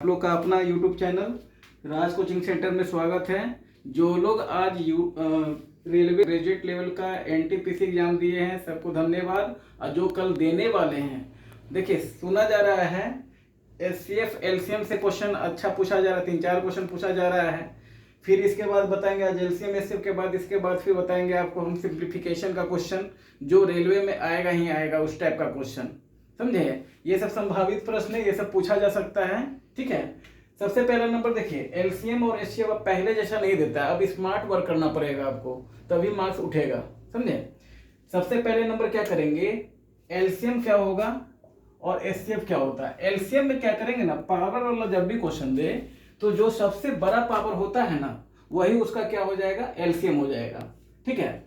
आप लोग का अपना यूट्यूब चैनल राज कोचिंग सेंटर में स्वागत है। जो लोग आज रेलवे ग्रेजुएट लेवल का एनटीपीसी एग्जाम दिए हैं सबको धन्यवाद। और जो कल देने वाले हैं, देखिए सुना जा रहा है एचसीएफ एलसीएम से क्वेश्चन अच्छा पूछा जा रहा है, 3-4 क्वेश्चन पूछा जा रहा है। फिर इसके बाद बताएंगे आज एलसीएम एचसीएफ के बाद, इसके बाद फिर बताएंगे आपको हम सिंप्लीफिकेशन का क्वेश्चन जो रेलवे में आएगा ही आएगा, उस टाइप का क्वेश्चन, समझे। ये सब संभावित प्रश्न है, ये सब पूछा जा सकता है, ठीक है। सबसे पहला नंबर देखिए, एलसीएम और एचसीएफ अब पहले जैसा नहीं देता है, अब स्मार्ट वर्क करना पड़ेगा आपको, तभी मार्क्स उठेगा, समझे। सबसे पहले नंबर क्या करेंगे, एलसीएम क्या होगा और एचसीएफ क्या होता है। एलसीएम में क्या करेंगे ना, पावर वाला जब भी क्वेश्चन दे तो जो सबसे बड़ा पावर होता है ना, वही उसका क्या हो जाएगा, एलसीएम हो जाएगा, ठीक है।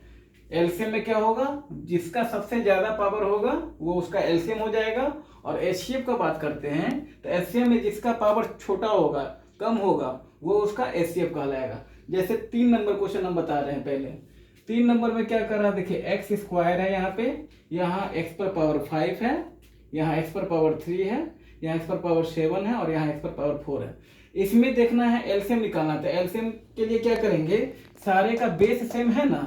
एलसीएम में क्या होगा, जिसका सबसे ज्यादा पावर होगा वो उसका एलसीएम हो जाएगा। और एचसीएफ का बात करते हैं तो एचसीएफ में जिसका पावर छोटा होगा, कम होगा, वो उसका एचसीएफ कहलाएगा। जैसे 3 नंबर क्वेश्चन हम बता रहे हैं। पहले 3 नंबर में क्या कर रहा है, देखिए एक्स स्क्वायर है यहाँ पे, यहाँ एक्स पर पावर 5 है, यहाँ एक्स पर पावर 3 है, यहाँ एक्स पर पावर 7 है और यहाँ एक्स पर पावर 4 है। इसमें देखना है एलसीएम निकालना था। एलसीएम के लिए क्या करेंगे, सारे का बेस सेम है ना,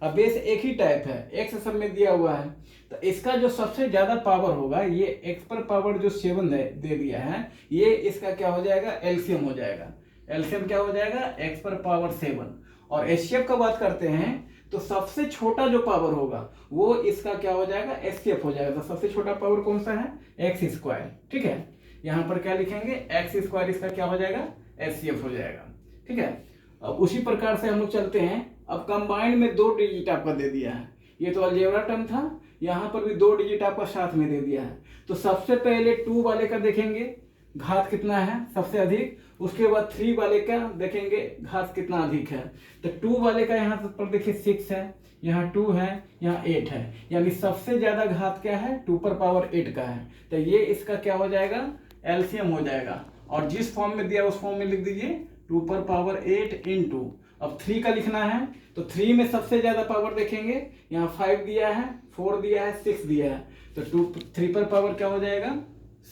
अब बेस एक ही टाइप है, एक्स सब में दिया हुआ है, तो इसका जो सबसे ज्यादा पावर होगा, ये एक्स पर पावर जो 7 दे दिया है, ये इसका क्या हो जाएगा, एलसीएम हो जाएगा। एलसीएम क्या हो जाएगा, एक्स पर पावर 7। और एचसीएफ का बात करते हैं तो सबसे छोटा जो पावर होगा वो इसका क्या हो जाएगा, एचसीएफ हो जाएगा। तो सबसे छोटा पावर कौन सा है, एक्स स्क्वायर, ठीक है। यहाँ पर क्या लिखेंगे, एक्स स्क्वायर, इसका क्या हो जाएगा, एचसीएफ हो जाएगा, ठीक है। अब उसी प्रकार से हम लोग चलते हैं। अब कंबाइंड में 2 डिजिट आपका दे दिया है, ये तो अलजेब्रा टर्म था, यहाँ पर भी 2 डिजिट आपका साथ में दे दिया है। तो सबसे पहले 2 वाले का देखेंगे घात कितना है सबसे अधिक, उसके बाद 3 वाले का देखेंगे घात कितना अधिक है। तो 2 वाले का यहाँ पर देखिए 6 है, यहाँ 2 है, यहाँ 8 है, यानी सबसे ज्यादा घात क्या है, 2 पर पावर 8 का है। तो ये इसका क्या हो जाएगा, एलसीएम हो जाएगा। और जिस फॉर्म में दिया उस फॉर्म में लिख दीजिए 2 पर पावर 8 इंटू, अब 3 का लिखना है तो 3 में सबसे ज्यादा पावर देखेंगे, यहाँ 5 दिया है, 4 दिया है, 6 दिया है, तो 3 पर पावर क्या हो जाएगा,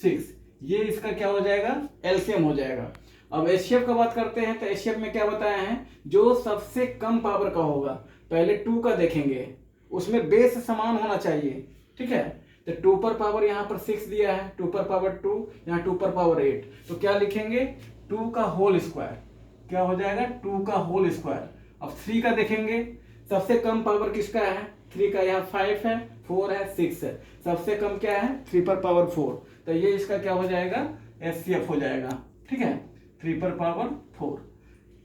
6। ये इसका क्या हो जाएगा, एलसीएम हो जाएगा। अब एचसीएफ का बात करते हैं तो एचसीएफ में क्या बताया है, जो सबसे कम पावर का होगा, पहले 2 का देखेंगे, उसमें बेस समान होना चाहिए, ठीक है। तो 2 पर पावर यहाँ पर 6 दिया है, 2 पर पावर 2, यहाँ 2 पर पावर 8, तो क्या लिखेंगे, 2 का होल स्क्वायर, क्या हो जाएगा, 2 का होल स्क्वायर। अब 3 का देखेंगे, सबसे कम पावर किसका है, 3 का, यहाँ 5 है, 4 है, 6 है, सबसे कम क्या है, 3 पर पावर 4, तो ये इसका क्या हो जाएगा, एचसीएफ हो जाएगा, ठीक है, 3 पर पावर 4।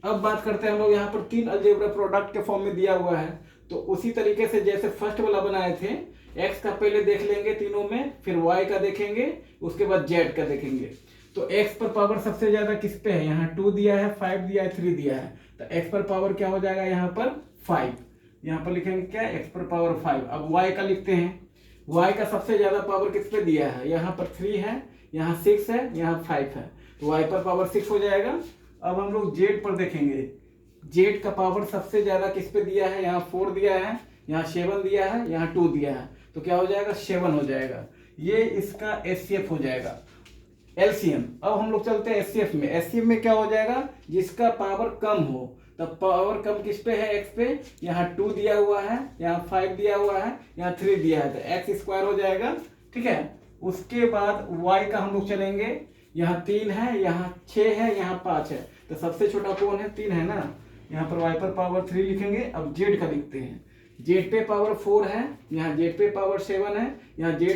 अब बात करते हैं हम लोग, यहाँ पर 3 अलजेब्रा प्रोडक्ट के फॉर्म में दिया हुआ है, तो उसी तरीके से जैसे फर्स्ट वाला बनाए थे, एक्स का पहले देख लेंगे तीनों में, फिर वाई का देखेंगे, उसके बाद जेड का देखेंगे। तो एक्स पर पावर सबसे ज्यादा किस पे है, यहाँ 2 दिया है, 5 दिया है, 3 दिया है, तो एक्स पर पावर क्या हो जाएगा, यहाँ पर 5, यहाँ पर लिखेंगे क्या, एक्स पर पावर 5। अब वाई का लिखते हैं, वाई का सबसे ज्यादा पावर किस पे दिया है, यहाँ पर 3 है, यहाँ 6 है, यहाँ 5 है, तो वाई पर पावर 6 हो जाएगा। अब हम लोग जेड पर देखेंगे, जेड का पावर सबसे ज्यादा किस पे दिया है, यहाँ 4 दिया है, यहाँ 7 दिया है, यहाँ 2 दिया है, तो क्या हो जाएगा, 7 हो जाएगा। ये इसका एचसीएफ हो जाएगा, एलसीएम। अब हम लोग चलते हैं एचसीएफ में। एचसीएफ में क्या हो जाएगा, जिसका पावर कम हो, तब पावर कम किस पे है, एक्स पे, यहाँ 2 दिया हुआ है, यहाँ 5 दिया हुआ है, यहाँ 3 दिया है, तो एक्स स्क्वायर हो जाएगा, ठीक है। उसके बाद वाई का हम लोग चलेंगे, यहाँ 3 है, यहाँ 6 है, यहाँ 5 है, तो सबसे छोटा कौन है, 3 है ना, यहाँ पर वाई पर पावर 3 लिखेंगे। अब जेड का लिखते हैं, जेड पे पावर 4 है, यहाँ जेड पे पावर 7 है, यहाँ जेड